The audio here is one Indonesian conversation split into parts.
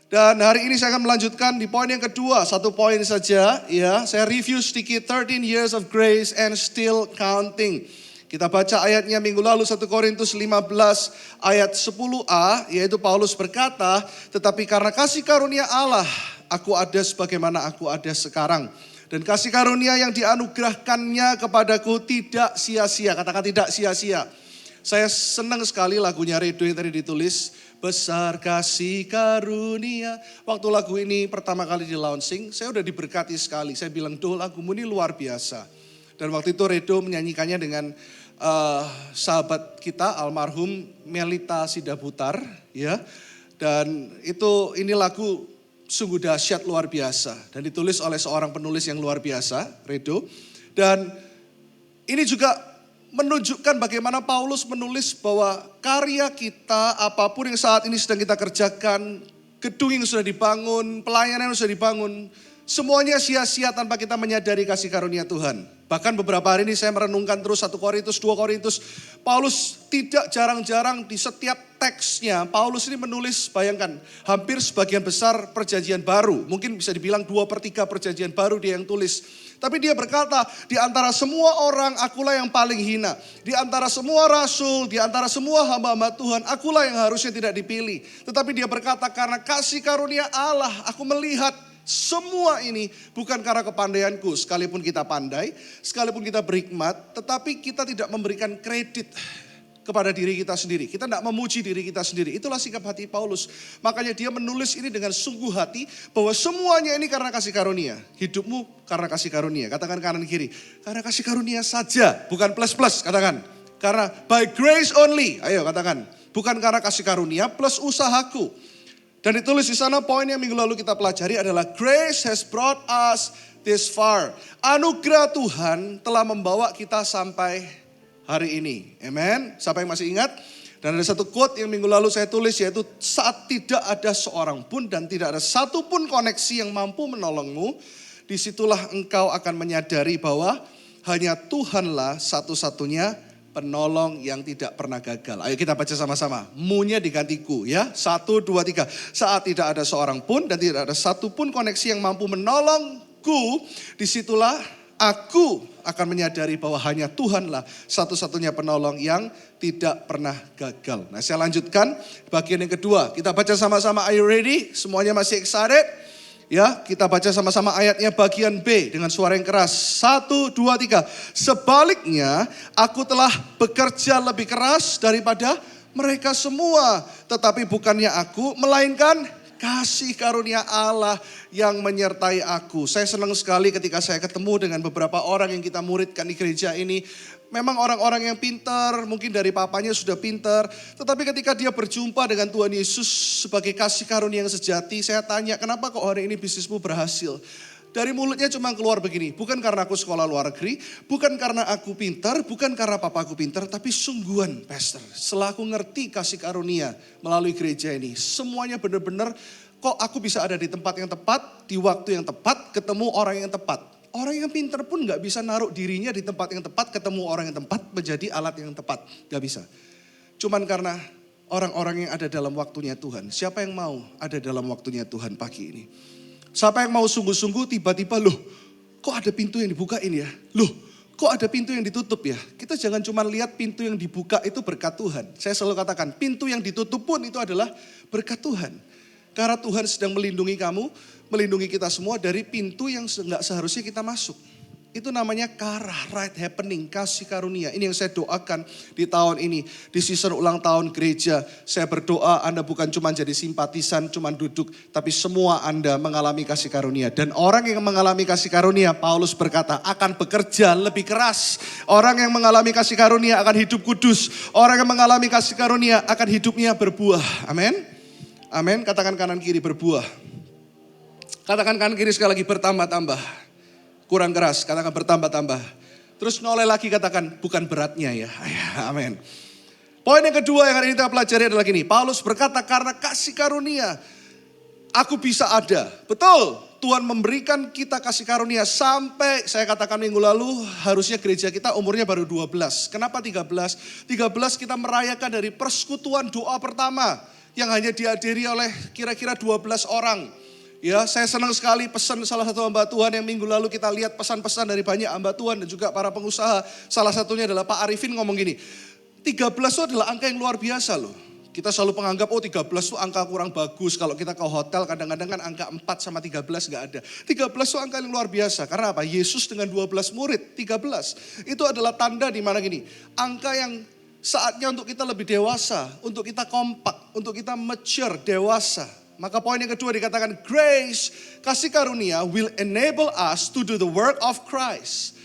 Dan hari ini saya akan melanjutkan di poin yang kedua, satu poin saja ya. Saya review sedikit 13 years of grace and still counting. Kita baca ayatnya minggu lalu 1 Korintus 15 ayat 10a, yaitu Paulus berkata, tetapi karena kasih karunia Allah, aku ada sebagaimana aku ada sekarang. Dan kasih karunia yang dianugerahkannya kepadaku tidak sia-sia, katakan tidak sia-sia. Saya senang sekali lagunya Redo yang tadi ditulis. Besar kasih karunia. Waktu lagu ini pertama kali di launching, saya udah diberkati sekali. Saya bilang, "Doh, lagumu ini luar biasa." Dan waktu itu Redo menyanyikannya dengan sahabat kita almarhum Melita Sidabutar, ya. Dan ini lagu sungguh dahsyat luar biasa dan ditulis oleh seorang penulis yang luar biasa, Redo. Dan ini juga menunjukkan bagaimana Paulus menulis bahwa karya kita, apapun yang saat ini sedang kita kerjakan, gedung yang sudah dibangun, pelayanan yang sudah dibangun, semuanya sia-sia tanpa kita menyadari kasih karunia Tuhan. Bahkan beberapa hari ini saya merenungkan terus 1 Korintus, 2 Korintus. Paulus tidak jarang-jarang di setiap teksnya, Paulus ini menulis, bayangkan, hampir sebagian besar perjanjian baru. Mungkin bisa dibilang 2/3 perjanjian baru dia yang tulis. Tapi dia berkata, di antara semua orang akulah yang paling hina. Di antara semua rasul, di antara semua hamba-hamba Tuhan, akulah yang harusnya tidak dipilih. Tetapi dia berkata, karena kasih karunia Allah, aku melihat semua ini bukan karena kepandaianku. Sekalipun kita pandai, sekalipun kita berhikmat, tetapi kita tidak memberikan kredit kepada diri kita sendiri. Kita tidak memuji diri kita sendiri. Itulah sikap hati Paulus. Makanya dia menulis ini dengan sungguh hati bahwa semuanya ini karena kasih karunia. Hidupmu karena kasih karunia. Katakan kanan kiri. Karena kasih karunia saja, bukan plus-plus. Katakan. Karena by grace only. Ayo katakan. Bukan karena kasih karunia plus usahaku. Dan ditulis di sana poin yang minggu lalu kita pelajari adalah grace has brought us this far. Anugerah Tuhan telah membawa kita sampai hari ini. Amen. Siapa yang masih ingat? Dan ada satu quote yang minggu lalu saya tulis, yaitu saat tidak ada seorang pun dan tidak ada satu pun koneksi yang mampu menolongmu, disitulah engkau akan menyadari bahwa hanya Tuhanlah satu-satunya penolong yang tidak pernah gagal. Ayo kita baca sama-sama. Mu-nya diganti ku ya. 1, 2, 3. Saat tidak ada seorang pun dan tidak ada satu pun koneksi yang mampu menolongku, disitulah aku akan menyadari bahwa hanya Tuhanlah satu-satunya penolong yang tidak pernah gagal. Nah, saya lanjutkan bagian yang kedua. Kita baca sama-sama. Are you ready? Semuanya masih excited? Ya, kita baca sama-sama ayatnya bagian B dengan suara yang keras. 1, 2, 3. Sebaliknya, aku telah bekerja lebih keras daripada mereka semua. Tetapi bukannya aku, melainkan kasih karunia Allah yang menyertai aku. Saya senang sekali ketika saya ketemu dengan beberapa orang yang kita muridkan di gereja ini. Memang orang-orang yang pintar, mungkin dari papanya sudah pintar. Tetapi ketika dia berjumpa dengan Tuhan Yesus sebagai kasih karunia yang sejati, saya tanya, kenapa kok hari ini bisnismu berhasil? Dari mulutnya cuma keluar begini, bukan karena aku sekolah luar negeri, bukan karena aku pintar, bukan karena papaku pintar, tapi sungguhan pastor. Setelah aku ngerti kasih karunia melalui gereja ini, semuanya benar-benar kok aku bisa ada di tempat yang tepat, di waktu yang tepat, ketemu orang yang tepat. Orang yang pintar pun gak bisa naruh dirinya di tempat yang tepat, ketemu orang yang tepat, menjadi alat yang tepat. Gak bisa. Cuman karena orang-orang yang ada dalam waktunya Tuhan. Siapa yang mau ada dalam waktunya Tuhan pagi ini? Siapa yang mau sungguh-sungguh tiba-tiba, loh kok ada pintu yang dibukain ya? Loh kok ada pintu yang ditutup ya? Kita jangan cuma lihat pintu yang dibuka itu berkat Tuhan. Saya selalu katakan pintu yang ditutup pun itu adalah berkat Tuhan. Karena Tuhan sedang melindungi kamu, melindungi kita semua dari pintu yang nggak seharusnya kita masuk. Itu namanya karah, right happening, kasih karunia. Ini yang saya doakan di tahun ini. Di season ulang tahun gereja, saya berdoa Anda bukan cuma jadi simpatisan, cuma duduk. Tapi semua Anda mengalami kasih karunia. Dan orang yang mengalami kasih karunia, Paulus berkata, akan bekerja lebih keras. Orang yang mengalami kasih karunia akan hidup kudus. Orang yang mengalami kasih karunia akan hidupnya berbuah. Amin. Amin. Katakan kanan kiri berbuah. Katakan kanan kiri sekali lagi bertambah-tambah. Kurang keras, katakan bertambah-tambah. Terus noleh lagi katakan bukan beratnya ya. Amin. Poin yang kedua yang hari ini kita pelajari adalah gini. Paulus berkata karena kasih karunia aku bisa ada. Betul, Tuhan memberikan kita kasih karunia sampai saya katakan minggu lalu harusnya gereja kita umurnya baru 12. Kenapa 13? 13 kita merayakan dari persekutuan doa pertama. yang hanya dihadiri oleh kira-kira 12 orang. Ya, saya senang sekali pesan salah satu hamba Tuhan yang minggu lalu kita lihat pesan-pesan dari banyak hamba Tuhan dan juga para pengusaha. Salah satunya adalah Pak Arifin ngomong gini, 13 itu adalah angka yang luar biasa loh. Kita selalu menganggap, 13 itu angka kurang bagus. Kalau kita ke hotel kadang-kadang kan angka 4 sama 13 gak ada. 13 itu angka yang luar biasa. Karena apa? Yesus dengan 12 murid, 13. Itu adalah tanda di mana gini. Angka yang saatnya untuk kita lebih dewasa. Untuk kita kompak. Untuk kita mature, dewasa. Maka poin yang kedua dikatakan grace, kasih karunia will enable us to do the work of Christ.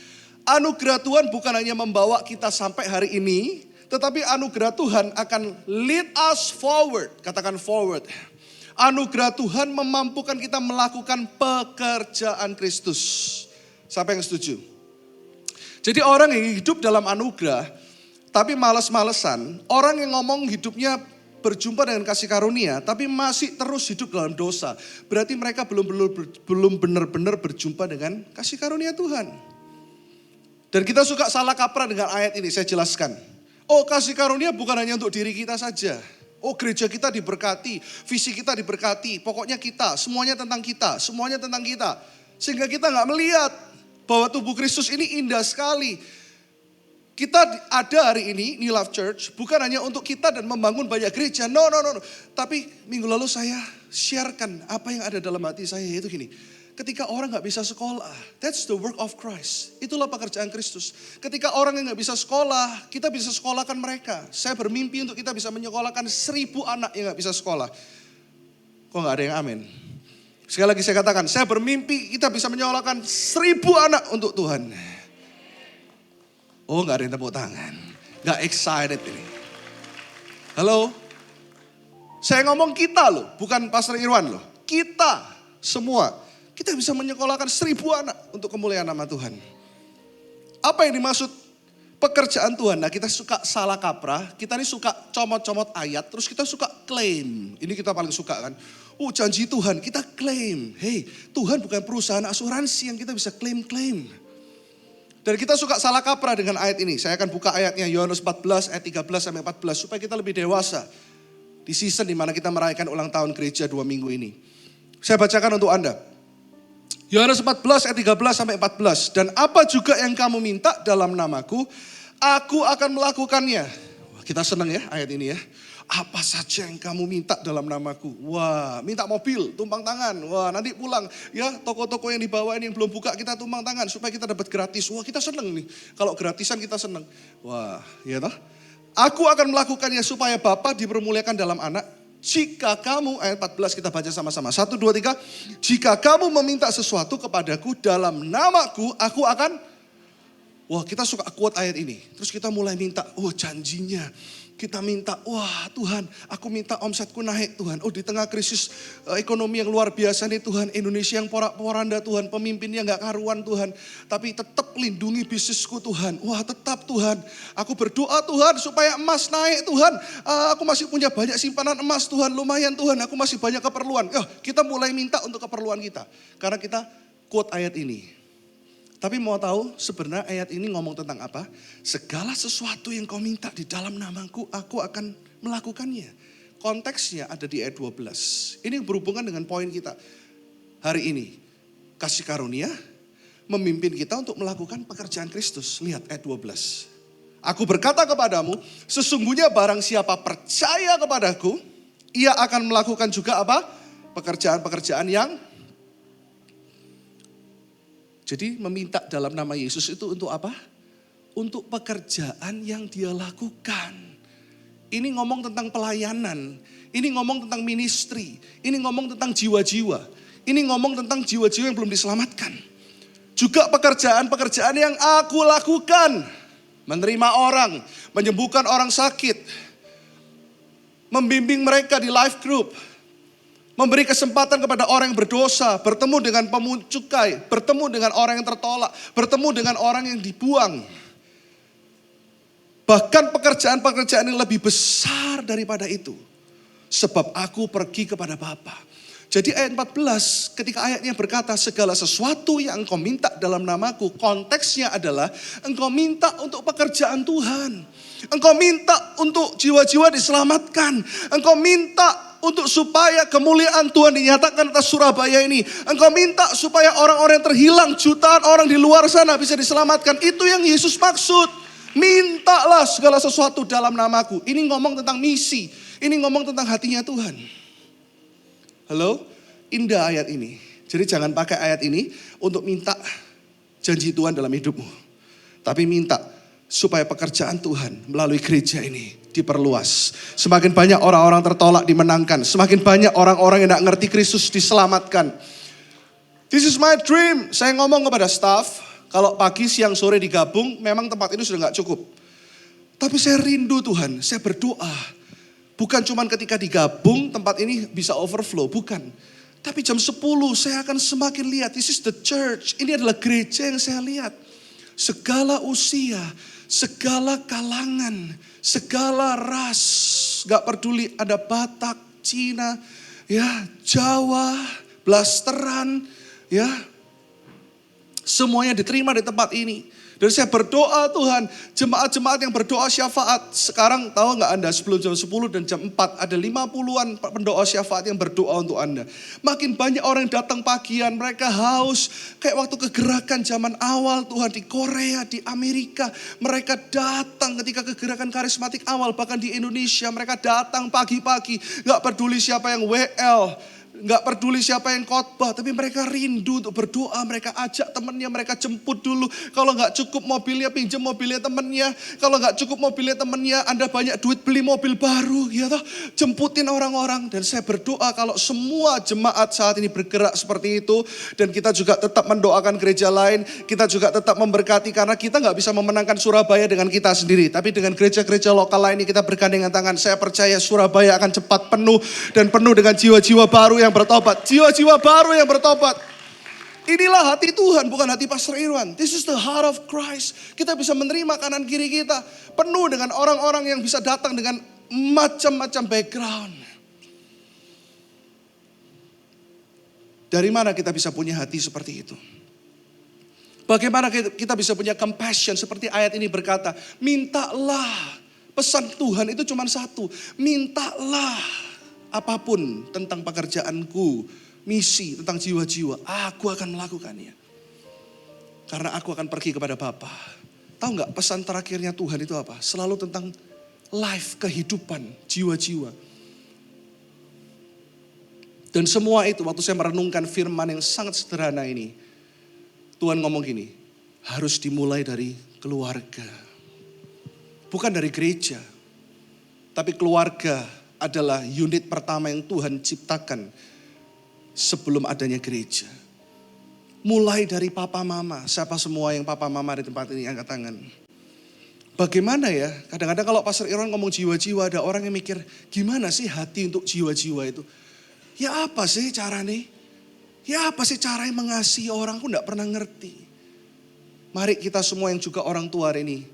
Anugerah Tuhan bukan hanya membawa kita sampai hari ini. Tetapi anugerah Tuhan akan lead us forward. Katakan forward. Anugerah Tuhan memampukan kita melakukan pekerjaan Kristus. Siapa yang setuju? Jadi orang yang hidup dalam anugerah, tapi malas-malesan. Orang yang ngomong hidupnya berjumpa dengan kasih karunia, tapi masih terus hidup dalam dosa. Berarti mereka belum benar-benar berjumpa dengan kasih karunia Tuhan. Dan kita suka salah kaprah dengan ayat ini, saya jelaskan. Oh, kasih karunia bukan hanya untuk diri kita saja. Oh, gereja kita diberkati, visi kita diberkati. Pokoknya kita, semuanya tentang kita, semuanya tentang kita. Sehingga kita gak melihat bahwa tubuh Kristus ini indah sekali. Kita ada hari ini, New Life Church, bukan hanya untuk kita dan membangun banyak gereja. No. Tapi minggu lalu saya sharekan apa yang ada dalam hati saya, yaitu gini. Ketika orang gak bisa sekolah, that's the work of Christ. Itulah pekerjaan Kristus. Ketika orang yang gak bisa sekolah, kita bisa sekolahkan mereka. Saya bermimpi untuk kita bisa menyekolahkan 1000 anak yang gak bisa sekolah. Kok gak ada yang amin? Sekali lagi saya katakan, saya bermimpi kita bisa menyekolahkan 1000 anak untuk Tuhan. Oh, gak ada yang tepuk tangan. Gak excited ini. Halo? Saya ngomong kita loh, bukan Pastor Irwan loh. Kita semua. Kita bisa menyekolahkan 1000 anak untuk kemuliaan nama Tuhan. Apa yang dimaksud pekerjaan Tuhan? Nah, kita suka salah kaprah, kita ini suka comot-comot ayat, terus kita suka klaim. Ini kita paling suka kan. Oh, janji Tuhan, kita klaim. Hey, Tuhan bukan perusahaan asuransi yang kita bisa klaim-klaim. Dan kita suka salah kaprah dengan ayat ini. Saya akan buka ayatnya Yohanes 14 ayat 13 sampai 14 supaya kita lebih dewasa di season di mana kita merayakan ulang tahun gereja 2 minggu ini. Saya bacakan untuk Anda. Yohanes 14 ayat 13 sampai 14. Dan apa juga yang kamu minta dalam namaku, aku akan melakukannya. Wah, kita senang ya ayat ini ya. Apa saja yang kamu minta dalam namaku. Wah, minta mobil, tumpang tangan. Wah, nanti pulang ya toko-toko yang dibawa ini yang belum buka kita tumpang tangan supaya kita dapat gratis. Wah, kita senang nih. Kalau gratisan kita senang. Wah, ya toh. Aku akan melakukannya supaya Bapa dipermuliakan dalam anak. Jika kamu, ayat 14 kita baca sama-sama. 1, 2, 3. Jika kamu meminta sesuatu kepadaku dalam namaku, aku akan. Wah, kita suka quote ayat ini. Terus kita mulai minta, janjinya. Kita minta, wah Tuhan, aku minta omsetku naik Tuhan. Oh, di tengah krisis ekonomi yang luar biasa nih Tuhan. Indonesia yang porak-poranda Tuhan, pemimpinnya gak karuan Tuhan. Tapi tetap lindungi bisnisku Tuhan. Wah, tetap Tuhan. Aku berdoa Tuhan supaya emas naik Tuhan. Aku masih punya banyak simpanan emas Tuhan, lumayan Tuhan. Aku masih banyak keperluan. Kita mulai minta untuk keperluan kita. Karena kita quote ayat ini. Tapi mau tahu sebenarnya ayat ini ngomong tentang apa? Segala sesuatu yang kau minta di dalam namaku, aku akan melakukannya. Konteksnya ada di ayat 12. Ini berhubungan dengan poin kita hari ini. Kasih karunia memimpin kita untuk melakukan pekerjaan Kristus. Lihat ayat 12. Aku berkata kepadamu, sesungguhnya barang siapa percaya kepadaku, ia akan melakukan juga apa? Pekerjaan-pekerjaan yang. Jadi meminta dalam nama Yesus itu untuk apa? Untuk pekerjaan yang dia lakukan. Ini ngomong tentang pelayanan. Ini ngomong tentang ministry. Ini ngomong tentang jiwa-jiwa. Ini ngomong tentang jiwa-jiwa yang belum diselamatkan. Juga pekerjaan-pekerjaan yang aku lakukan. Menerima orang, menyembuhkan orang sakit. Membimbing mereka di life group. Memberi kesempatan kepada orang yang berdosa, bertemu dengan pemungut cukai, bertemu dengan orang yang tertolak, bertemu dengan orang yang dibuang. Bahkan pekerjaan-pekerjaan yang lebih besar daripada itu. Sebab aku pergi kepada Bapa. Jadi ayat 14 ketika ayatnya berkata segala sesuatu yang engkau minta dalam namaku. Konteksnya adalah engkau minta untuk pekerjaan Tuhan. Engkau minta untuk jiwa-jiwa diselamatkan. Engkau minta untuk supaya kemuliaan Tuhan dinyatakan atas Surabaya ini. Engkau minta supaya orang-orang yang terhilang, jutaan orang di luar sana bisa diselamatkan. Itu yang Yesus maksud. Mintalah segala sesuatu dalam namaku. Ini ngomong tentang misi. Ini ngomong tentang hatinya Tuhan. Halo? Indah ayat ini. Jadi jangan pakai ayat ini untuk minta janji Tuhan dalam hidupmu. Tapi minta supaya pekerjaan Tuhan melalui gereja ini diperluas. Semakin banyak orang-orang tertolak dimenangkan. Semakin banyak orang-orang yang tidak ngerti Kristus diselamatkan. This is my dream. Saya ngomong kepada staff, kalau pagi, siang, sore digabung, memang tempat ini sudah gak cukup. Tapi saya rindu Tuhan, saya berdoa. Bukan cuma ketika digabung tempat ini bisa overflow, bukan. Tapi jam 10 saya akan semakin lihat, this is the church. Ini adalah gereja yang saya lihat. Segala usia, segala kalangan, segala ras, gak peduli ada Batak, Cina, ya Jawa, Blasteran, ya semuanya diterima di tempat ini. Dan saya berdoa Tuhan, jemaat-jemaat yang berdoa syafaat. Sekarang tahu gak Anda sebelum jam 10 dan jam 4 ada 50-an pendoa syafaat yang berdoa untuk Anda. Makin banyak orang yang datang pagian, mereka haus. Kayak waktu kegerakan zaman awal Tuhan di Korea, di Amerika. Mereka datang ketika kegerakan karismatik awal, bahkan di Indonesia. Mereka datang pagi-pagi, gak peduli siapa yang WL. Gak peduli siapa yang khotbah, tapi mereka rindu untuk berdoa. Mereka ajak temannya, mereka jemput dulu. Kalau gak cukup mobilnya, pinjam mobilnya temannya. Kalau gak cukup mobilnya temannya, Anda banyak duit beli mobil baru. Ya toh, jemputin orang-orang. Dan saya berdoa kalau semua jemaat saat ini bergerak seperti itu. Dan kita juga tetap mendoakan gereja lain. Kita juga tetap memberkati, karena kita gak bisa memenangkan Surabaya dengan kita sendiri. Tapi dengan gereja-gereja lokal lain ini kita bergandengan tangan. Saya percaya Surabaya akan cepat penuh. Dan penuh dengan jiwa-jiwa baru yang bertobat. Jiwa-jiwa baru yang bertobat. Inilah hati Tuhan, bukan hati Pastor Irwan. This is the heart of Christ. Kita bisa menerima kanan kiri kita. Penuh dengan orang-orang yang bisa datang dengan macam-macam background. Dari mana kita bisa punya hati seperti itu? Bagaimana kita bisa punya compassion seperti ayat ini berkata, mintalah. Pesan Tuhan itu cuma satu, mintalah. Apapun tentang pekerjaanku, misi, tentang jiwa-jiwa, aku akan melakukannya. Karena aku akan pergi kepada Bapa. Tahu gak pesan terakhirnya Tuhan itu apa? Selalu tentang life, kehidupan, jiwa-jiwa. Dan semua itu waktu saya merenungkan firman yang sangat sederhana ini. Tuhan ngomong gini, harus dimulai dari keluarga. Bukan dari gereja, tapi keluarga adalah unit pertama yang Tuhan ciptakan sebelum adanya gereja. Mulai dari papa mama. Siapa semua yang papa mama di tempat ini angkat tangan. Bagaimana ya? Kadang-kadang kalau Pastor Irwan ngomong jiwa-jiwa, ada orang yang mikir, gimana sih hati untuk jiwa-jiwa itu? Ya apa sih caranya? Ya apa sih caranya mengasihi orang? Aku gak pernah ngerti. Mari kita semua yang juga orang tua hari ini.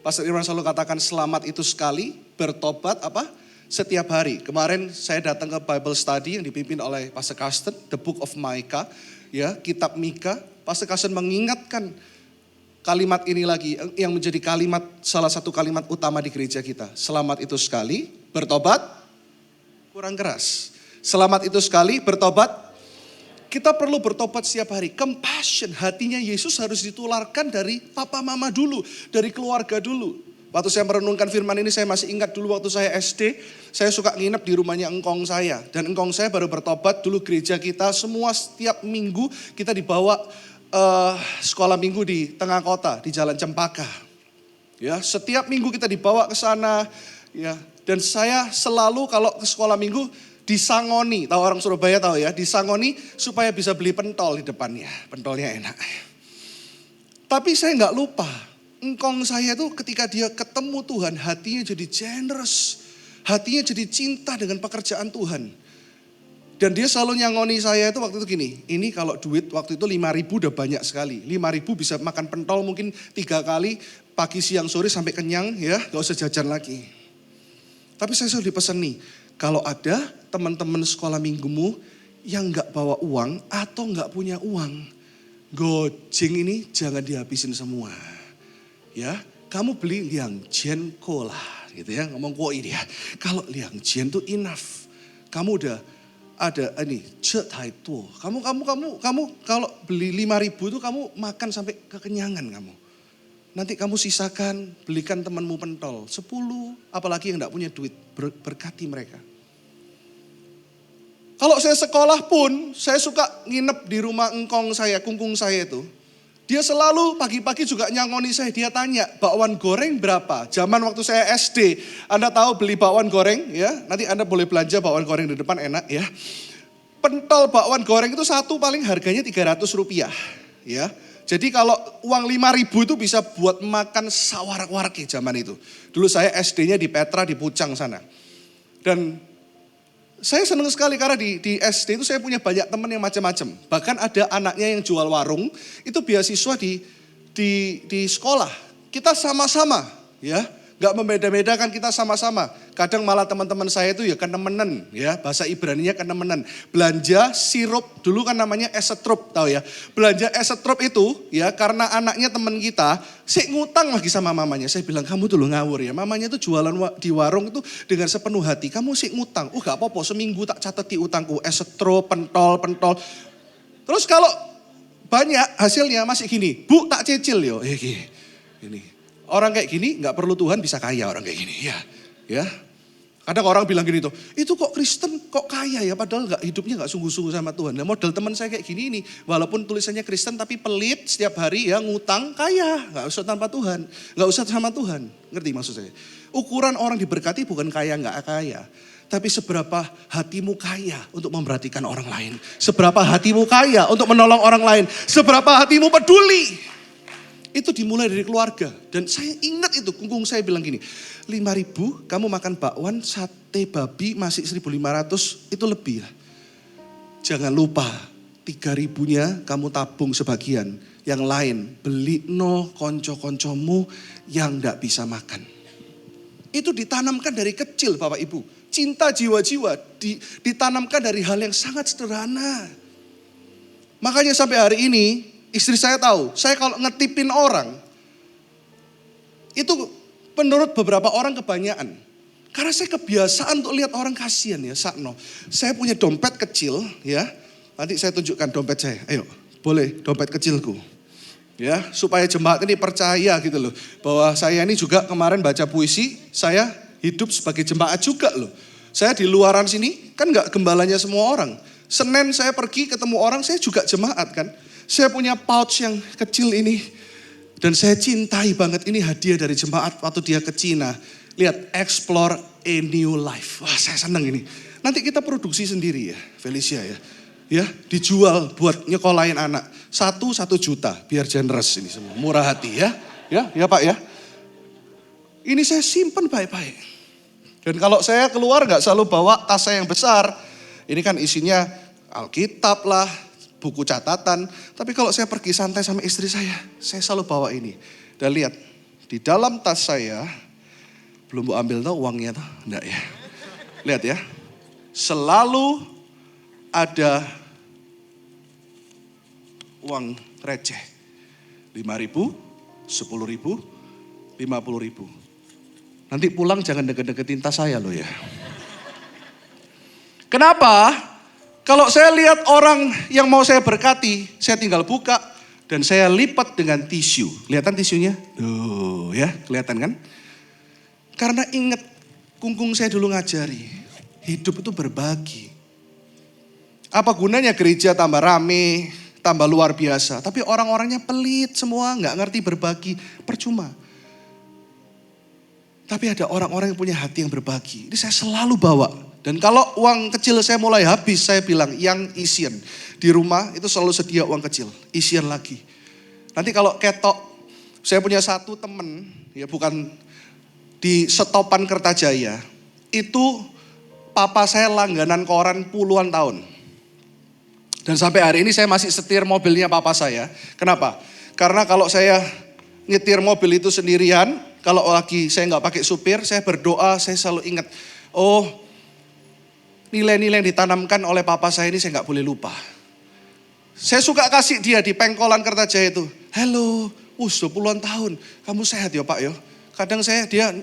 Pastor Irwan selalu katakan selamat itu sekali, bertobat apa? Setiap hari. Kemarin saya datang ke Bible Study yang dipimpin oleh Pastor Carsten, The Book of Micah, ya, kitab Mika. Pastor Carsten mengingatkan kalimat ini lagi yang menjadi kalimat, salah satu kalimat utama di gereja kita. Selamat itu sekali, bertobat kurang keras. Selamat itu sekali, bertobat. Kita perlu bertobat setiap hari. Compassion, hatinya Yesus harus ditularkan dari papa mama dulu, dari keluarga dulu. Waktu saya merenungkan firman ini, saya masih ingat dulu waktu saya SD, saya suka nginep di rumahnya engkong saya. Dan engkong saya baru bertobat, dulu gereja kita semua setiap minggu kita dibawa sekolah minggu di tengah kota, di Jalan Cempaka. Ya, setiap minggu kita dibawa ke sana, ya. Dan saya selalu kalau ke sekolah minggu disangoni, tahu orang Surabaya tahu ya, disangoni supaya bisa beli pentol di depannya, pentolnya enak. Tapi saya nggak lupa. Engkong saya tuh ketika dia ketemu Tuhan, hatinya jadi generous. Hatinya jadi cinta dengan pekerjaan Tuhan. Dan dia selalu nyangoni saya itu waktu itu gini, ini kalau duit waktu itu 5.000 udah banyak sekali. 5.000 bisa makan pentol mungkin 3 kali, pagi, siang, sore sampai kenyang ya, gak usah jajan lagi. Tapi saya selalu dipeseni, kalau ada teman-teman sekolah minggumu yang gak bawa uang atau gak punya uang, gojeng ini jangan dihabisin semua. Ya, kamu beli liang jian ko lah, gitu ya, ngomong koi dia. Kalau liang jian tuh enough. kamu udah ada ini, kamu kalau beli 5.000 itu kamu makan sampai kekenyangan kamu. Nanti kamu sisakan, belikan temanmu pentol, 10, apalagi yang enggak punya duit, berkati mereka. Kalau saya sekolah pun, saya suka nginep di rumah engkong saya, kungkung saya itu. Dia selalu pagi-pagi juga nyangoni saya, dia tanya, bakwan goreng berapa? Zaman waktu saya SD, Anda tahu beli bakwan goreng ya, nanti Anda boleh belanja bakwan goreng di depan enak ya. Pentol bakwan goreng itu satu paling harganya Rp300 ya. Jadi kalau uang 5.000 itu bisa buat makan sawarak-warak ya zaman itu. Dulu saya SD-nya di Petra di Pucang sana. Dan saya senang sekali karena di SD itu saya punya banyak teman yang macam-macam. Bahkan ada anaknya yang jual warung, itu beasiswa di sekolah. Kita sama-sama ya, gak membeda-bedakan, kita sama-sama. Kadang malah teman-teman saya itu ya kenemenen ya, bahasa Ibraninya kenemenen. Belanja sirup, dulu kan namanya esetrup tahu ya. Belanja esetrup itu ya karena anaknya teman kita, ngutang lagi sama mamanya. Saya bilang kamu tuh ngawur ya, mamanya tuh jualan di warung itu dengan sepenuh hati. Kamu ngutang, gak apa-apa seminggu tak catat di utangku. Esetrup, pentol. Terus kalau banyak hasilnya masih gini, Bu tak cicil yo. Ini. Orang kayak gini nggak perlu Tuhan bisa kaya orang kayak gini ya. Kadang orang bilang gini tuh, itu kok Kristen kok kaya ya padahal hidupnya nggak sungguh-sungguh sama Tuhan. Nah model teman saya kayak gini nih, walaupun tulisannya Kristen tapi pelit setiap hari ya ngutang kaya, nggak usah tanpa Tuhan, nggak usah sama Tuhan. Ngerti maksud saya? Ukuran orang diberkati bukan kaya nggak kaya. Tapi seberapa hatimu kaya untuk memperhatikan orang lain. Seberapa hatimu kaya untuk menolong orang lain. Seberapa hatimu peduli. Itu dimulai dari keluarga. Dan saya ingat itu, kungkung saya bilang gini, 5.000 kamu makan bakwan, sate babi masih 1.500, itu lebih ya. Jangan lupa, 3.000-nya kamu tabung sebagian. Yang lain, beli konco-koncomu yang gak bisa makan. Itu ditanamkan dari kecil Bapak Ibu. Cinta jiwa-jiwa ditanamkan dari hal yang sangat sederhana. Makanya sampai hari ini, istri saya tahu, saya kalau ngetipin orang, itu menurut beberapa orang kebanyakan. Karena saya kebiasaan untuk lihat orang kasihan ya, Sakno. Saya punya dompet kecil ya, nanti saya tunjukkan dompet saya. Ayo, boleh dompet kecilku. Ya, supaya jemaat ini percaya gitu loh. Bahwa saya ini juga kemarin baca puisi, saya hidup sebagai jemaat juga loh. Saya di luaran sini, kan gak gembalanya semua orang. Senin saya pergi ketemu orang, saya juga jemaat kan. Saya punya pouch yang kecil ini. Dan saya cintai banget, ini hadiah dari jemaat waktu dia ke Cina. Lihat, explore a new life. Wah saya senang ini. Nanti kita produksi sendiri ya, Felicia ya. Ya, dijual buat nyekolahin anak. 1 juta, biar generous ini semua. Murah hati ya. Ya Pak ya. Ini saya simpan baik-baik. Dan kalau saya keluar gak selalu bawa tas saya yang besar. Ini kan isinya Alkitab lah, buku catatan. Tapi kalau saya pergi santai sama istri saya selalu bawa ini. Dan lihat, di dalam tas saya, belum mau ambil tuh uangnya tuh, enggak ya. Lihat ya, selalu ada uang receh. 5.000, 10.000, 50.000. Nanti pulang jangan deket-deketin tas saya loh ya. Kenapa? Kalau saya lihat orang yang mau saya berkati, saya tinggal buka dan saya lipat dengan tisu. Kelihatan tisunya? Tuh ya, kelihatan kan? Karena ingat, kungkung saya dulu ngajari, hidup itu berbagi. Apa gunanya gereja tambah rame, tambah luar biasa, tapi orang-orangnya pelit semua, nggak ngerti berbagi, percuma. Tapi ada orang-orang yang punya hati yang berbagi. Ini saya selalu bawa. Dan kalau uang kecil saya mulai habis, saya bilang yang isian. Di rumah itu selalu sedia uang kecil, isian lagi. Nanti kalau ketok, saya punya satu temen, ya bukan di Setopan Kertajaya. Itu papa saya langganan koran puluhan tahun. Dan sampai hari ini saya masih setir mobilnya papa saya. Kenapa? Karena kalau saya nyetir mobil itu sendirian, kalau lagi saya nggak pakai supir, saya berdoa, saya selalu ingat, oh nilai-nilai yang ditanamkan oleh papa saya ini saya nggak boleh lupa. Saya suka kasih dia di pengkolan Kertajaya itu, hello, sudah puluhan tahun, kamu sehat ya Pak ya. Kadang dia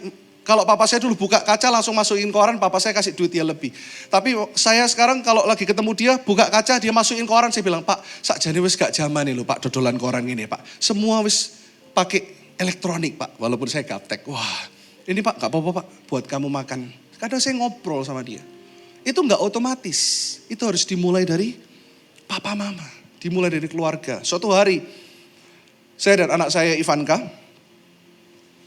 Kalau papa saya dulu buka kaca langsung masukin koran, papa saya kasih duit dia lebih. Tapi saya sekarang kalau lagi ketemu dia, buka kaca dia masukin koran, saya bilang, Pak, sakjane wis gak zaman nih lho Pak, dodolan koran gini Pak. Semua wis pakai elektronik Pak, walaupun saya gaptek. Wah, ini Pak gak apa-apa Pak, buat kamu makan. Kadang saya ngobrol sama dia. Itu gak otomatis, itu harus dimulai dari papa mama, dimulai dari keluarga. Suatu hari, saya dan anak saya Ivanka,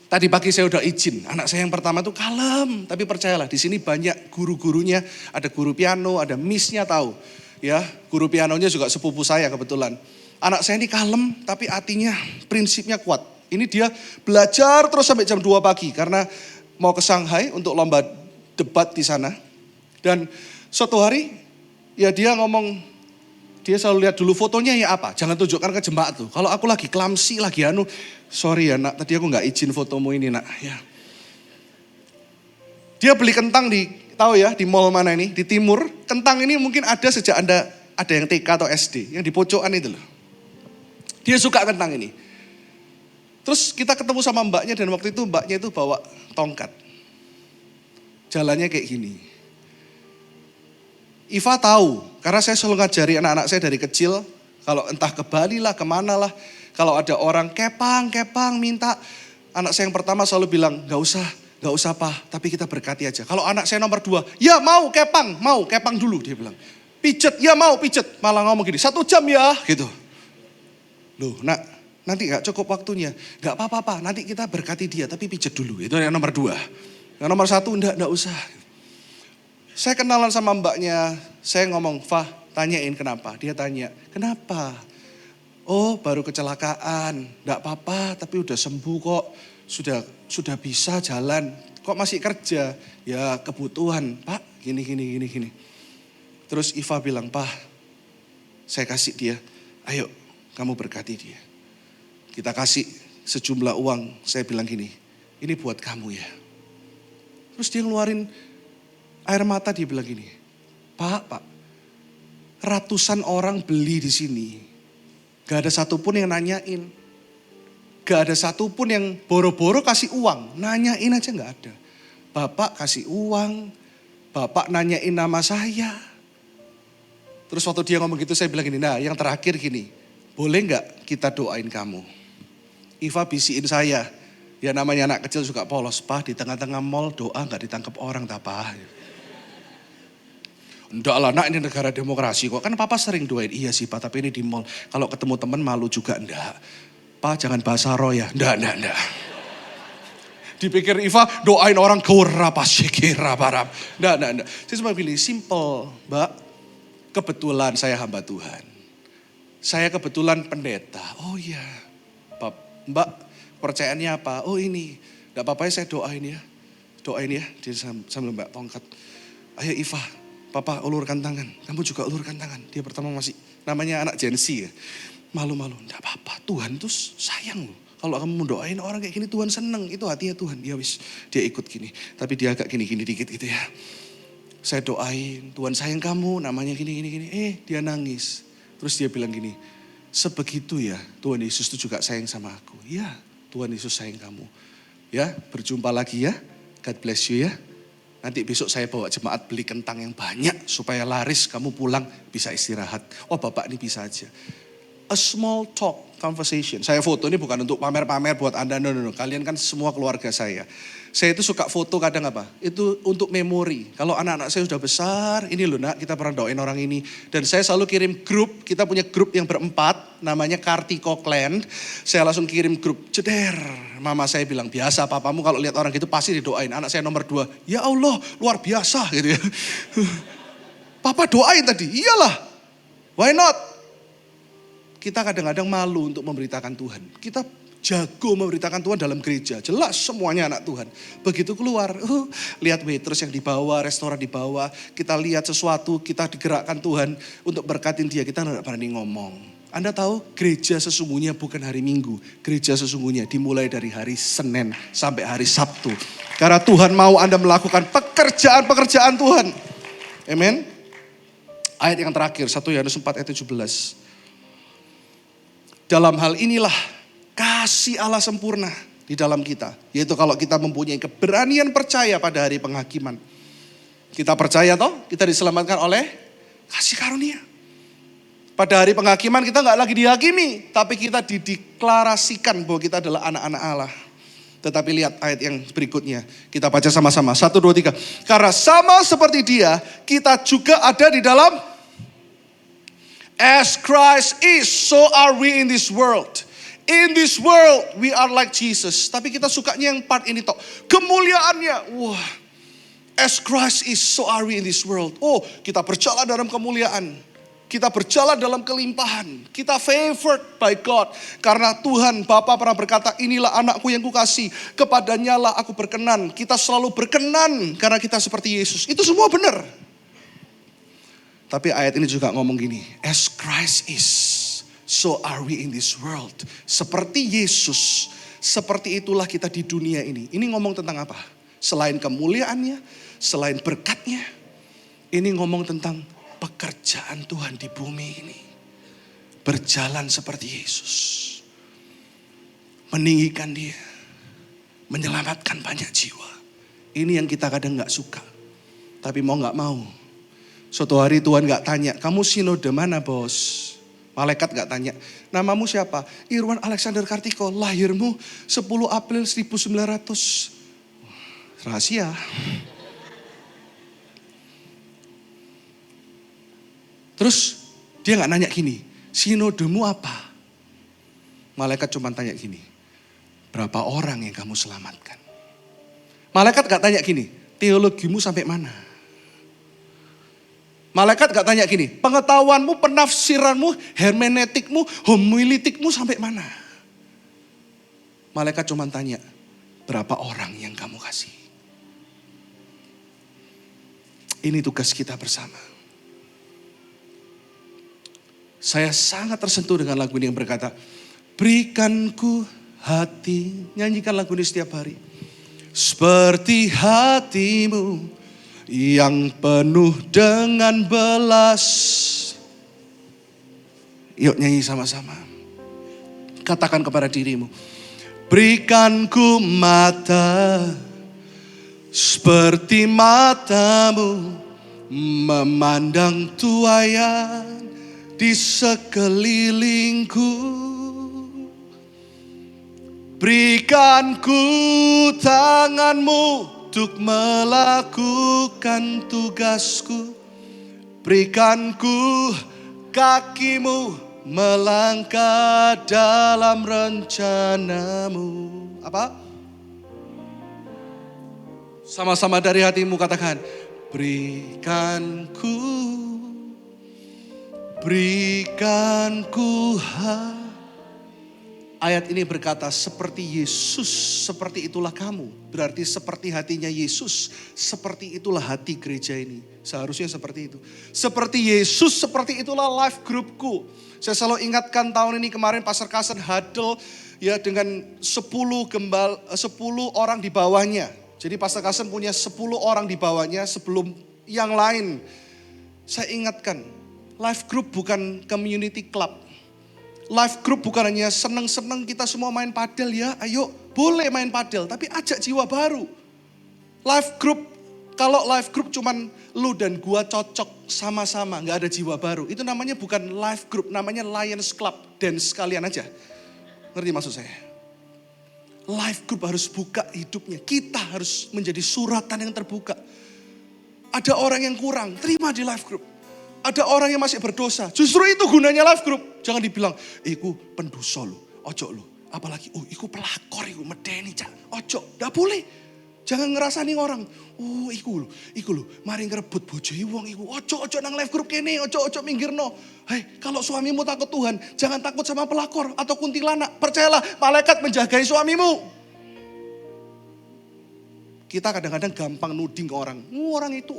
tadi pagi saya udah izin, anak saya yang pertama tuh kalem, tapi percayalah di sini banyak guru-gurunya, ada guru piano, ada miss-nya tahu. Ya, guru pianonya juga sepupu saya kebetulan. Anak saya ini kalem, tapi hatinya, prinsipnya kuat. Ini dia belajar terus sampai jam 2 pagi karena mau ke Shanghai untuk lomba debat di sana. Dan suatu hari, ya dia ngomong, dia selalu lihat dulu fotonya ya apa, jangan tunjukkan ke jemaat tuh. Kalau aku lagi klamsi, lagi sorry ya nak, tadi aku gak izin fotomu ini nak. Ya. Dia beli kentang tahu ya di mall mana ini, di timur. Kentang ini mungkin ada sejak ada yang TK atau SD, yang di pojokan itu loh. Dia suka kentang ini. Terus kita ketemu sama mbaknya dan waktu itu mbaknya itu bawa tongkat. Jalannya kayak gini. Iva tahu, karena saya selalu ngajari anak-anak saya dari kecil, kalau entah ke Bali lah, kemana lah, kalau ada orang kepang minta, anak saya yang pertama selalu bilang, gak usah Pak, tapi kita berkati aja. Kalau anak saya nomor 2, ya mau kepang dulu dia bilang. Pijet, ya mau pijet, malah ngomong gini, 1 jam ya, gitu. Loh nak, nanti gak cukup waktunya, gak apa-apa Pak, nanti kita berkati dia, tapi pijet dulu, itu yang nomor 2. Yang nomor 1, enggak usah. Saya kenalan sama mbaknya, saya ngomong, Fah, tanyain kenapa. Dia tanya, kenapa? Oh, baru kecelakaan, enggak apa-apa, tapi udah sembuh kok. Sudah bisa jalan, kok masih kerja? Ya kebutuhan, Pak, gini. Terus Iva bilang, Pak, saya kasih dia, ayo kamu berkati dia. Kita kasih sejumlah uang, saya bilang gini, ini buat kamu ya. Terus dia ngeluarin air mata, dia bilang gini, Pak, ratusan orang beli di sini. Gak ada satupun yang nanyain. Gak ada satupun yang boro-boro kasih uang. Nanyain aja gak ada. Bapak kasih uang, Bapak nanyain nama saya. Terus waktu dia ngomong gitu saya bilang gini, nah yang terakhir gini, boleh gak kita doain kamu? Iva bisiin saya, ya namanya anak kecil suka polos, Pak di tengah-tengah mall doa gak ditangkap orang tak Pak. Enggak lah nak, ini negara demokrasi kok. Kan papa sering doain, iya sih Pak, tapi ini di mall. Kalau ketemu teman malu juga, enggak. Pak jangan bahasa roh ya, enggak. Dipikir Iva doain orang kura pas kira parap. Enggak. Saya cuma pilih simple, Mbak. Kebetulan saya hamba Tuhan. Saya kebetulan pendeta. Oh iya. Mbak percayaannya apa? Oh ini. Enggak apa-apa ya saya doain ya. Dia sambil mbak tongkat. Ayo Iva. Papa ulurkan tangan, kamu juga ulurkan tangan. Dia pertama masih, namanya anak Gen Z ya. Malu-malu, enggak apa-apa, Tuhan tuh sayang loh. Kalau kamu mendoain orang kayak gini, Tuhan seneng, itu hatinya Tuhan. Ya wis, dia ikut gini. Tapi dia agak gini-gini dikit gitu ya. Saya doain, Tuhan sayang kamu, namanya gini. Dia nangis. Terus dia bilang gini, sebegitu ya Tuhan Yesus tuh juga sayang sama aku. Ya, Tuhan Yesus sayang kamu. Ya, berjumpa lagi ya. God bless you ya. Nanti besok saya bawa jemaat beli kentang yang banyak supaya laris, kamu pulang bisa istirahat. Oh Bapak ini bisa aja. A small talk conversation. Saya foto ini bukan untuk pamer-pamer buat Anda, no. Kalian kan semua keluarga saya. Saya itu suka foto kadang apa? Itu untuk memori. Kalau anak-anak saya sudah besar, ini loh nak kita pernah doain orang ini. Dan saya selalu kirim grup, kita punya grup yang berempat, namanya Kartiko Clan. Saya langsung kirim grup, jeder. Mama saya bilang, biasa papamu kalau lihat orang gitu pasti didoain. Anak saya nomor 2, ya Allah luar biasa gitu ya. Papa doain tadi, iyalah. Why not? Kita kadang-kadang malu untuk memberitakan Tuhan. Kita jago memberitakan Tuhan dalam gereja. Jelas semuanya anak Tuhan. Begitu keluar, lihat waitress yang di bawah, restoran di bawah. Kita lihat sesuatu, kita digerakkan Tuhan untuk berkatin dia. Kita tidak berani ngomong. Anda tahu gereja sesungguhnya bukan hari Minggu. Gereja sesungguhnya dimulai dari hari Senin sampai hari Sabtu. Karena Tuhan mau Anda melakukan pekerjaan-pekerjaan Tuhan. Amen. Ayat yang terakhir, 1 Yohanes 4 ayat 17. Dalam hal inilah kasih Allah sempurna di dalam kita. Yaitu kalau kita mempunyai keberanian percaya pada hari penghakiman. Kita percaya toh, kita diselamatkan oleh kasih karunia. Pada hari penghakiman kita nggak lagi dihakimi, tapi kita dideklarasikan bahwa kita adalah anak-anak Allah. Tetapi lihat ayat yang berikutnya, kita baca sama-sama. 1, 2, 3. Karena sama seperti Dia, kita juga ada di dalam. As Christ is, so are we in this world. In this world, we are like Jesus. Tapi kita sukanya yang part ini toh. Kemuliaannya. Wah. As Christ is, so are we in this world. Oh, kita berjalan dalam kemuliaan. Kita berjalan dalam kelimpahan. Kita favored by God. Karena Tuhan, Bapa pernah berkata, inilah anakku yang kukasih. Kepadanya lah aku berkenan. Kita selalu berkenan karena kita seperti Yesus. Itu semua benar. Tapi ayat ini juga ngomong gini. As Christ is, so are we in this world. Seperti Yesus, seperti itulah kita di dunia ini. Ini ngomong tentang apa? Selain kemuliaannya, selain berkatnya, ini ngomong tentang pekerjaan Tuhan di bumi ini. Berjalan seperti Yesus. Meninggikan Dia. Menyelamatkan banyak jiwa. Ini yang kita kadang gak suka. Tapi mau gak mau. Suatu hari Tuhan gak tanya, kamu sinode mana bos? Malaikat gak tanya, namamu siapa? Irwan Alexander Kartiko, lahirmu 10 April 1900. Rahasia. Terus dia gak nanya gini, sinodemu apa? Malaikat cuma tanya gini, berapa orang yang kamu selamatkan? Malaikat gak tanya gini, teologimu sampai mana? Malaikat gak tanya gini, pengetahuanmu, penafsiranmu, hermeneutikmu, homiletikmu sampai mana? Malaikat cuma tanya, berapa orang yang kamu kasih? Ini tugas kita bersama. Saya sangat tersentuh dengan lagu ini yang berkata, berikanku hati, nyanyikan lagu ini setiap hari. Seperti hatimu yang penuh dengan belas. Yuk nyanyi sama-sama. Katakan kepada dirimu, berikanku mata seperti matamu, memandang tuaian di sekelilingku. Berikanku tanganmu untuk melakukan tugasku. Berikanku kakimu melangkah dalam rencanamu. Apa? Sama-sama dari hatimu katakan, berikanku hati. Ayat ini berkata seperti Yesus, seperti itulah kamu. Berarti seperti hatinya Yesus, seperti itulah hati gereja ini. Seharusnya seperti itu. Seperti Yesus, seperti itulah life groupku. Saya selalu ingatkan tahun ini kemarin Pastor Kasen huddle ya dengan 10 orang di bawahnya. Jadi Pastor Kasen punya 10 orang di bawahnya sebelum yang lain. Saya ingatkan, life group bukan community club. Life group bukan hanya seneng-seneng kita semua main padel ya, ayo boleh main padel, tapi ajak jiwa baru. Life group, kalau life group cuman lu dan gua cocok sama-sama, gak ada jiwa baru. Itu namanya bukan life group, namanya Lions Club, dance sekalian aja. Ngerti maksud saya? Life group harus buka hidupnya, kita harus menjadi suratan yang terbuka. Ada orang yang kurang, terima di life group. Ada orang yang masih berdosa. Justru itu gunanya life group. Jangan dibilang, iku pendosa lu, ojo lu. Apalagi, iku pelakor, iku medeni, ojo. Gak boleh. Jangan ngerasani orang. Iku lu, mari ngerebut bojoi wong iku. Ojo nang life group kene, ojo minggirno. Hei, kalau suamimu takut Tuhan, jangan takut sama pelakor atau kuntilanak. Percayalah, malaikat menjagai suamimu. Kita kadang-kadang gampang nuding orang. Orang itu.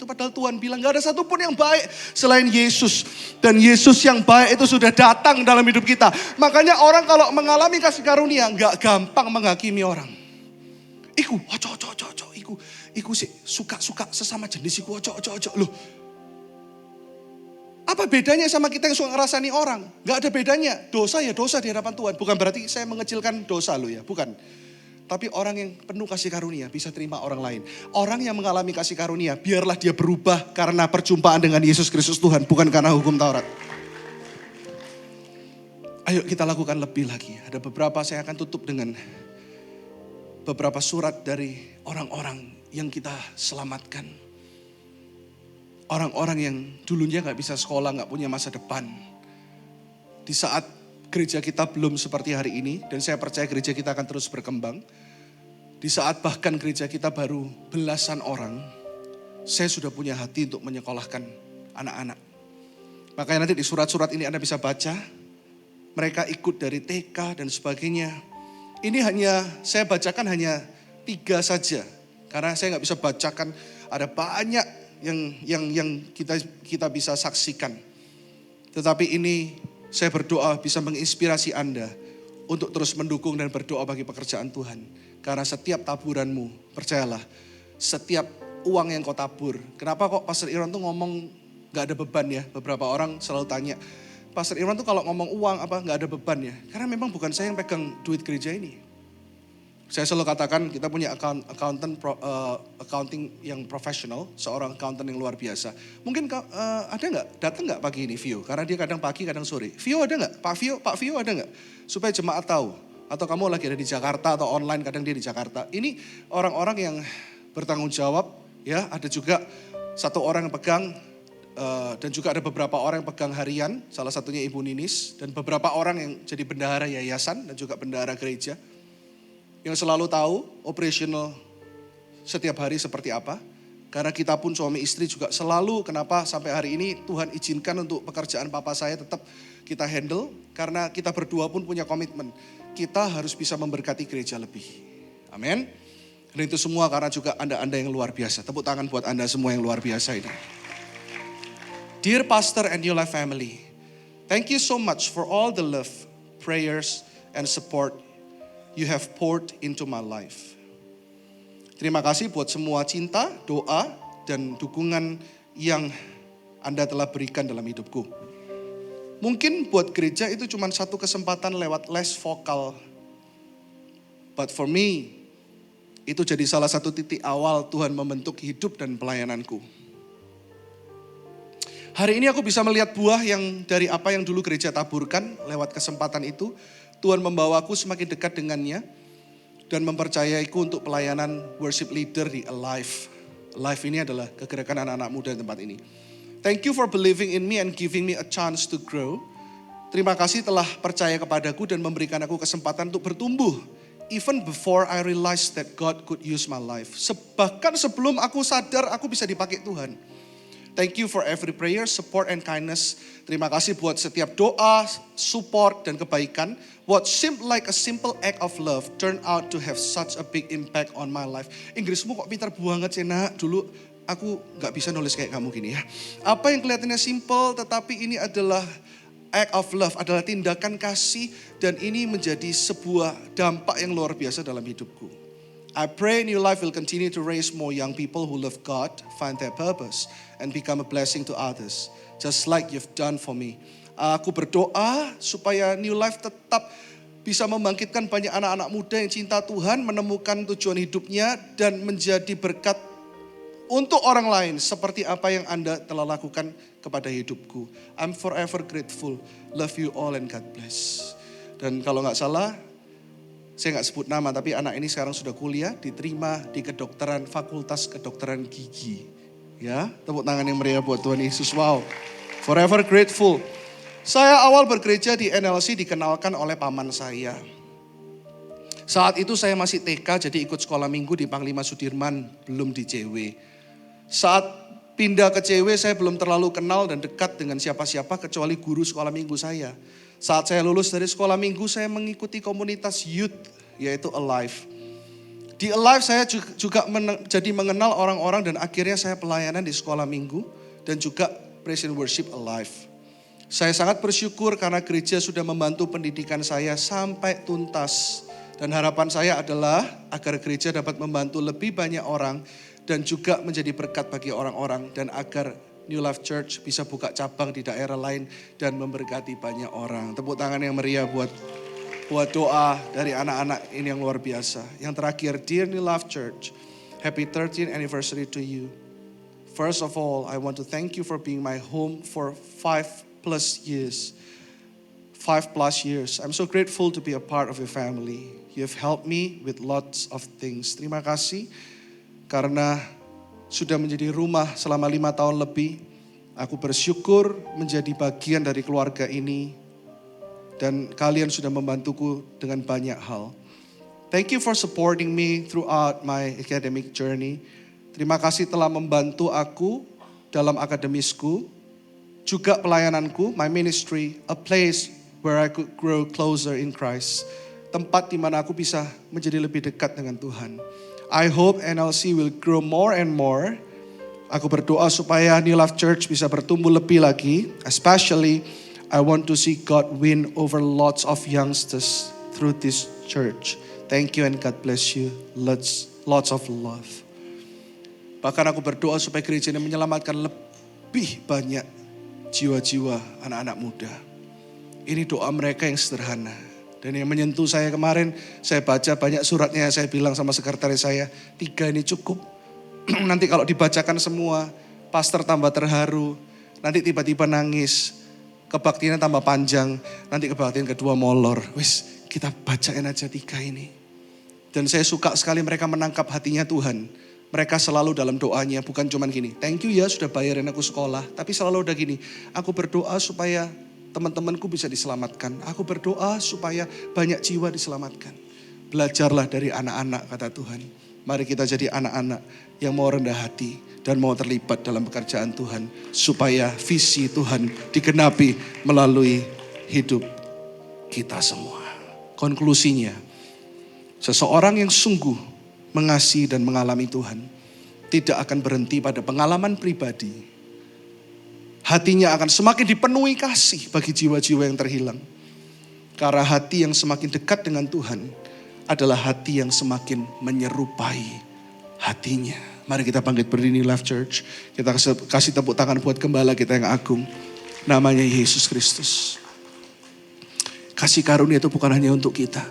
Padahal Tuhan bilang gak ada satupun yang baik selain Yesus. Dan Yesus yang baik itu sudah datang dalam hidup kita. Makanya orang kalau mengalami kasih karunia gak gampang menghakimi orang. Iku, ojo. Iku sih suka sesama jenis iku, ojo. Loh. Apa bedanya sama kita yang suka ngerasani orang? Gak ada bedanya. Dosa ya dosa di hadapan Tuhan. Bukan berarti saya mengecilkan dosa lo ya, bukan. Tapi orang yang penuh kasih karunia bisa terima orang lain. Orang yang mengalami kasih karunia, biarlah dia berubah karena perjumpaan dengan Yesus Kristus Tuhan, bukan karena hukum Taurat. Ayo kita lakukan lebih lagi. Ada beberapa, saya akan tutup dengan beberapa surat dari orang-orang yang kita selamatkan. Orang-orang yang dulunya gak bisa sekolah, gak punya masa depan. Di saat gereja kita belum seperti hari ini, dan saya percaya gereja kita akan terus berkembang. Di saat bahkan gereja kita baru belasan orang, saya sudah punya hati untuk menyekolahkan anak-anak. Makanya nanti di surat-surat ini Anda bisa baca, mereka ikut dari TK dan sebagainya. Ini saya bacakan hanya 3 saja, karena saya gak bisa bacakan, ada banyak yang kita bisa saksikan. Tetapi ini saya berdoa bisa menginspirasi Anda untuk terus mendukung dan berdoa bagi pekerjaan Tuhan. Karena setiap taburanmu, percayalah, setiap uang yang kau tabur. Kenapa kok Pastor Irwan tuh ngomong gak ada beban ya? Beberapa orang selalu tanya, Pastor Irwan tuh kalau ngomong uang apa gak ada beban ya? Karena memang bukan saya yang pegang duit gereja ini. Saya selalu katakan kita punya accounting yang profesional, seorang accountant yang luar biasa. Mungkin ada nggak, datang nggak pagi ini Vio? Karena dia kadang pagi, kadang sore. Vio ada nggak? Pak Vio ada nggak? Supaya jemaat tahu. Atau kamu lagi ada di Jakarta atau online, kadang dia di Jakarta. Ini orang-orang yang bertanggung jawab, ya. Ada juga satu orang yang pegang dan juga ada beberapa orang yang pegang harian. Salah satunya Ibu Ninis dan beberapa orang yang jadi bendahara yayasan dan juga bendahara gereja. Yang selalu tahu operasional setiap hari seperti apa. Karena kita pun suami istri juga selalu, kenapa sampai hari ini Tuhan izinkan untuk pekerjaan papa saya tetap kita handle. Karena kita berdua pun punya komitmen. Kita harus bisa memberkati gereja lebih. Amin. Dan itu semua karena juga Anda yang luar biasa. Tepuk tangan buat Anda semua yang luar biasa ini. Dear Pastor and New Life family, thank you so much for all the love, prayers, and support you have poured into my life. Terima kasih buat semua cinta, doa, dan dukungan yang Anda telah berikan dalam hidupku. Mungkin buat gereja itu cuma satu kesempatan lewat les vokal. But for me, itu jadi salah satu titik awal Tuhan membentuk hidup dan pelayananku. Hari ini aku bisa melihat buah yang dari apa yang dulu gereja taburkan lewat kesempatan itu. Tuhan membawaku semakin dekat dengannya dan mempercayaiku untuk pelayanan worship leader di Alive. Alive ini adalah kegerakan anak-anak muda di tempat ini. Thank you for believing in me and giving me a chance to grow. Terima kasih telah percaya kepadaku dan memberikan aku kesempatan untuk bertumbuh. Even before I realized that God could use my life. Bahkan sebelum aku sadar aku bisa dipakai Tuhan. Thank you for every prayer, support, and kindness. Terima kasih buat setiap doa, support, dan kebaikan. What seemed like a simple act of love turned out to have such a big impact on my life. Inggrismu kok pintar banget sih nak. Dulu aku gak bisa nulis kayak kamu gini ya. Apa yang kelihatannya simple tetapi ini adalah act of love, adalah tindakan kasih. Dan ini menjadi sebuah dampak yang luar biasa dalam hidupku. I pray New Life will continue to raise more young people who love God, find their purpose, and become a blessing to others. Just like you've done for me. Aku berdoa supaya New Life tetap bisa membangkitkan banyak anak-anak muda yang cinta Tuhan, menemukan tujuan hidupnya, dan menjadi berkat untuk orang lain. Seperti apa yang Anda telah lakukan kepada hidupku. I'm forever grateful. Love you all and God bless. Dan kalau gak salah, saya gak sebut nama, tapi anak ini sekarang sudah kuliah, diterima di kedokteran, fakultas kedokteran gigi. Ya, tepuk tangan yang meriah buat Tuhan Yesus. Wow, forever grateful. Saya awal bergereja di NLC dikenalkan oleh paman saya. Saat itu saya masih TK, jadi ikut sekolah minggu di Panglima Sudirman, belum di CW. Saat pindah ke CW, saya belum terlalu kenal dan dekat dengan siapa-siapa kecuali guru sekolah minggu saya. Saat saya lulus dari sekolah minggu, saya mengikuti komunitas youth, yaitu Alive. Di Alive saya juga jadi mengenal orang-orang dan akhirnya saya pelayanan di sekolah minggu dan juga praise and worship Alive. Saya sangat bersyukur karena gereja sudah membantu pendidikan saya sampai tuntas. Dan harapan saya adalah agar gereja dapat membantu lebih banyak orang dan juga menjadi berkat bagi orang-orang dan agar New Life Church bisa buka cabang di daerah lain dan memberkati banyak orang. Tepuk tangan yang meriah buat doa dari anak-anak ini yang luar biasa. Yang terakhir, dear New Life Church, happy 13th anniversary to you. First of all, I want to thank you for being my home for 5+ years. 5+ years. I'm so grateful to be a part of your family. You have helped me with lots of things. Terima kasih karena sudah menjadi rumah selama 5 tahun lebih. Aku bersyukur menjadi bagian dari keluarga ini. Dan kalian sudah membantuku dengan banyak hal. Thank you for supporting me throughout my academic journey. Terima kasih telah membantu aku dalam akademisku. Juga pelayananku, my ministry, a place where I could grow closer in Christ. Tempat di mana aku bisa menjadi lebih dekat dengan Tuhan. I hope NLC will grow more and more. Aku berdoa supaya New Life Church bisa bertumbuh lebih lagi. Especially, I want to see God win over lots of youngsters through this church. Thank you and God bless you. Lots of love. Bahkan aku berdoa supaya gereja ini menyelamatkan lebih banyak jiwa-jiwa anak-anak muda. Ini doa mereka yang sederhana. Dan yang menyentuh saya kemarin, saya baca banyak suratnya, saya bilang sama sekretaris saya, 3 ini cukup. Nanti kalau dibacakan semua, pastor tambah terharu, nanti tiba-tiba nangis, kebaktiannya tambah panjang, nanti kebaktian kedua molor. Wis, kita bacain aja 3 ini. Dan saya suka sekali mereka menangkap hatinya Tuhan. Mereka selalu dalam doanya, bukan cuman gini, thank you ya sudah bayarin aku sekolah. Tapi selalu udah gini, aku berdoa supaya teman-temanku bisa diselamatkan. Aku berdoa supaya banyak jiwa diselamatkan. Belajarlah dari anak-anak kata Tuhan. Mari kita jadi anak-anak yang mau rendah hati dan mau terlibat dalam pekerjaan Tuhan. Supaya visi Tuhan digenapi melalui hidup kita semua. Konklusinya, seseorang yang sungguh mengasihi dan mengalami Tuhan tidak akan berhenti pada pengalaman pribadi. Hatinya akan semakin dipenuhi kasih bagi jiwa-jiwa yang terhilang. Karena hati yang semakin dekat dengan Tuhan adalah hati yang semakin menyerupai hatinya. Mari kita bangkit berdiri Life Church. Kita kasih tepuk tangan buat gembala kita yang agung. Namanya Yesus Kristus. Kasih karunia itu bukan hanya untuk kita.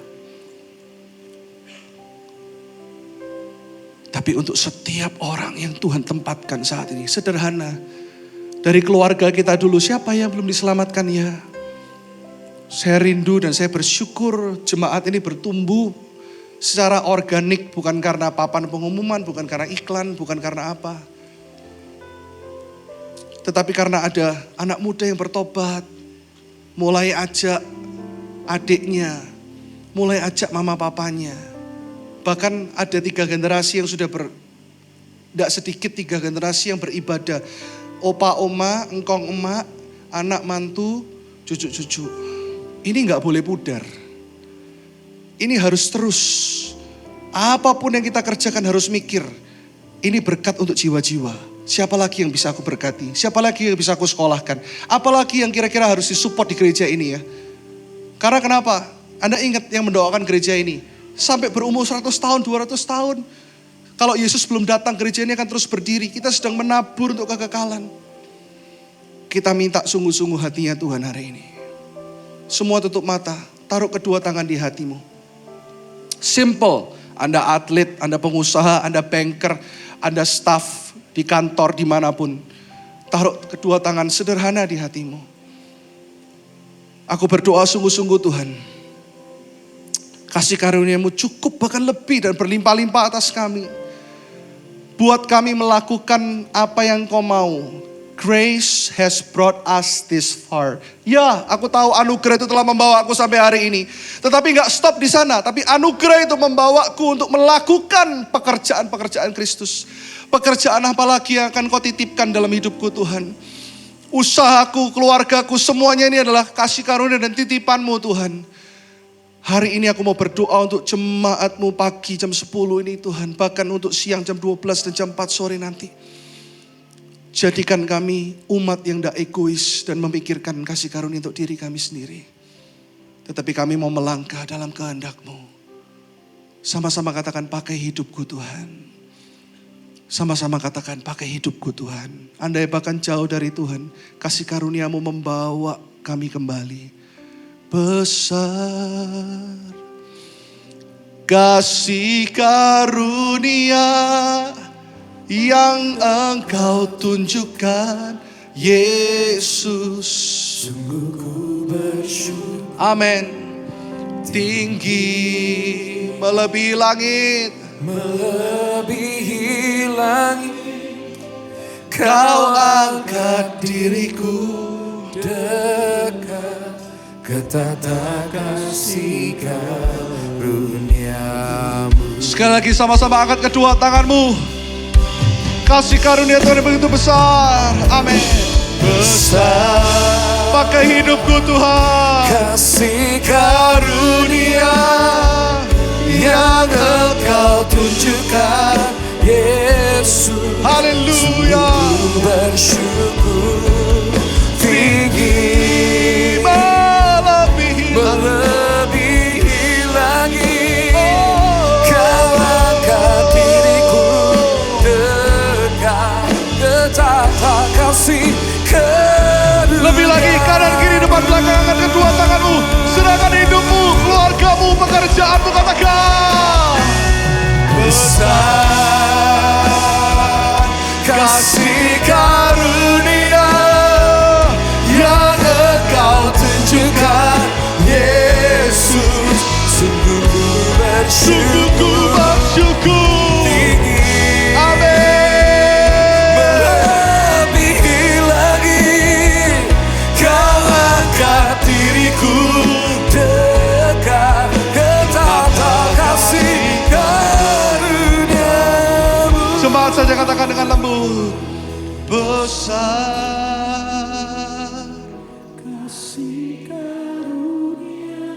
Tapi untuk setiap orang yang Tuhan tempatkan saat ini. Sederhana. Dari keluarga kita dulu, siapa yang belum diselamatkan ya? Saya rindu dan saya bersyukur jemaat ini bertumbuh secara organik. Bukan karena papan pengumuman, bukan karena iklan, bukan karena apa. Tetapi karena ada anak muda yang bertobat. Mulai ajak adiknya, mulai ajak mama papanya. Bahkan ada 3 generasi yang sudah tidak sedikit 3 generasi yang beribadah. Opa, oma, engkong, emak, anak, mantu, cucu-cucu. Ini gak boleh pudar. Ini harus terus. Apapun yang kita kerjakan harus mikir. Ini berkat untuk jiwa-jiwa. Siapa lagi yang bisa aku berkati? Siapa lagi yang bisa aku sekolahkan? Apalagi yang kira-kira harus disupport di gereja ini ya. Karena kenapa? Anda ingat yang mendoakan gereja ini. Sampai berumur 100 tahun, 200 tahun. Kalau Yesus belum datang, gereja ini akan terus berdiri. Kita sedang menabur untuk kekekalan. Kita minta sungguh-sungguh hatinya Tuhan hari ini. Semua tutup mata, taruh kedua tangan di hatimu. Simple. Anda atlet, Anda pengusaha, Anda banker, Anda staff di kantor dimanapun. Taruh kedua tangan sederhana di hatimu. Aku berdoa sungguh-sungguh Tuhan. Kasih karunia-Mu cukup bahkan lebih dan berlimpah-limpah atas kami. Buat kami melakukan apa yang Kau mau. Grace has brought us this far. Ya, aku tahu anugerah itu telah membawa aku sampai hari ini. Tetapi gak stop di sana. Tapi anugerah itu membawaku untuk melakukan pekerjaan-pekerjaan Kristus. Pekerjaan apa lagi yang akan Kau titipkan dalam hidupku Tuhan. Usahaku, keluargaku, semuanya ini adalah kasih karunia dan titipan-Mu Tuhan. Hari ini aku mau berdoa untuk jemaat-Mu pagi jam 10 ini Tuhan. Bahkan untuk siang jam 12 dan jam 4 sore nanti. Jadikan kami umat yang tidak egois dan memikirkan kasih karunia untuk diri kami sendiri. Tetapi kami mau melangkah dalam kehendak-Mu. Sama-sama katakan pakai hidupku Tuhan. Sama-sama katakan, pakai hidupku Tuhan. Andai bahkan jauh dari Tuhan, kasih karunia-Mu membawa kami kembali. Besar kasih karunia yang Engkau tunjukkan, Yesus. Sungguh ku bersyukur. Amin. Tinggi melebihi langit, Melebihi langit, Kau angkat diriku. dekat ke tata kasih karuniamu. Sekali lagi sama-sama angkat kedua tanganmu. Kasih karunia Tuhan yang begitu besar. Amin. Besar Pakai hidupku Tuhan. kasih karunia yang Engkau tunjukkan, Yesus. Haleluya. Ku bersyukur. Tinggi melebihi langit, Kau angkat diriku. Dekat ke tata kasih karunia. Lebih lagi kanan kiri depan belakang, angkat kedua tanganmu. Serahkan hidupmu, keluargamu, pekerjaanmu, katakan. Besar kasih karunia yang Engkau tunjukkan, Yesus. Sungguh ku Sungguh ku bersyukur. bersyukur. Tinggi Amin. melebihi langit, Kau angkat diriku. Dekat ke tata kasih karuniamu. Semangat saja katakan dengan lembut. Besar Kasih karunia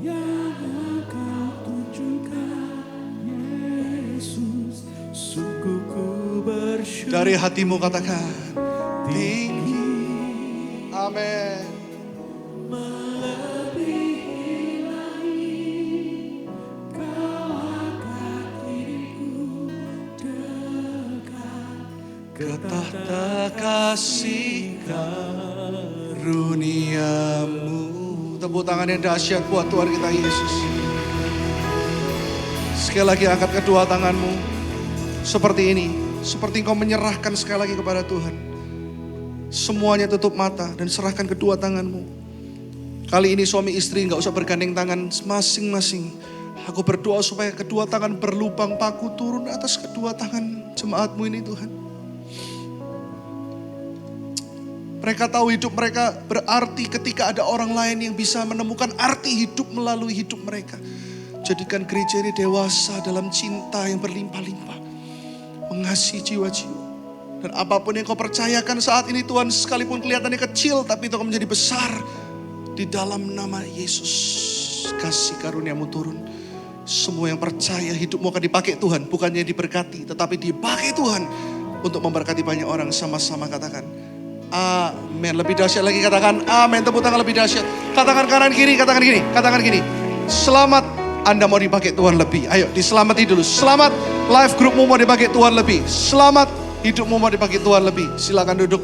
yang Engkau tunjukkan, Yesus. Sungguh ku bersyukur. dari hatimu katakan. Tinggi. Amin. Melebihi langit, Kau angkat diriku. Dekat Ke tahta kasih karuniamu. Tepuk tangan yang dahsyat buat Tuhan kita Yesus. Sekali lagi angkat kedua tanganmu. Seperti ini. Seperti engkau menyerahkan sekali lagi kepada Tuhan. Semuanya tutup mata dan serahkan kedua tanganmu. Kali ini suami istri gak usah bergandeng tangan masing-masing. Aku berdoa supaya kedua tangan berlubang paku turun atas kedua tangan jemaatmu ini Tuhan. Mereka tahu hidup mereka berarti ketika ada orang lain yang bisa menemukan arti hidup melalui hidup mereka. Jadikan gereja ini dewasa dalam cinta yang berlimpah-limpah. Mengasihi jiwa-jiwa. Dan apapun yang kau percayakan saat ini Tuhan, sekalipun kelihatannya kecil, tapi itu akan menjadi besar. Di dalam nama Yesus, kasih karuniamu turun. Semua yang percaya hidupmu akan dipakai Tuhan. Bukannya diberkati, tetapi dipakai Tuhan. Untuk memberkati banyak orang. Sama-sama katakan amin. Lebih dahsyat lagi katakan amin. Tepuk tangan lebih dahsyat. Katakan kanan kiri, katakan gini. Katakan gini. Selamat Anda mau dipakai Tuhan lebih. Ayo diselamati dulu. Selamat live groupmu mau dipakai Tuhan lebih. Selamat hidupmu mau dipakai Tuhan lebih. Silakan duduk.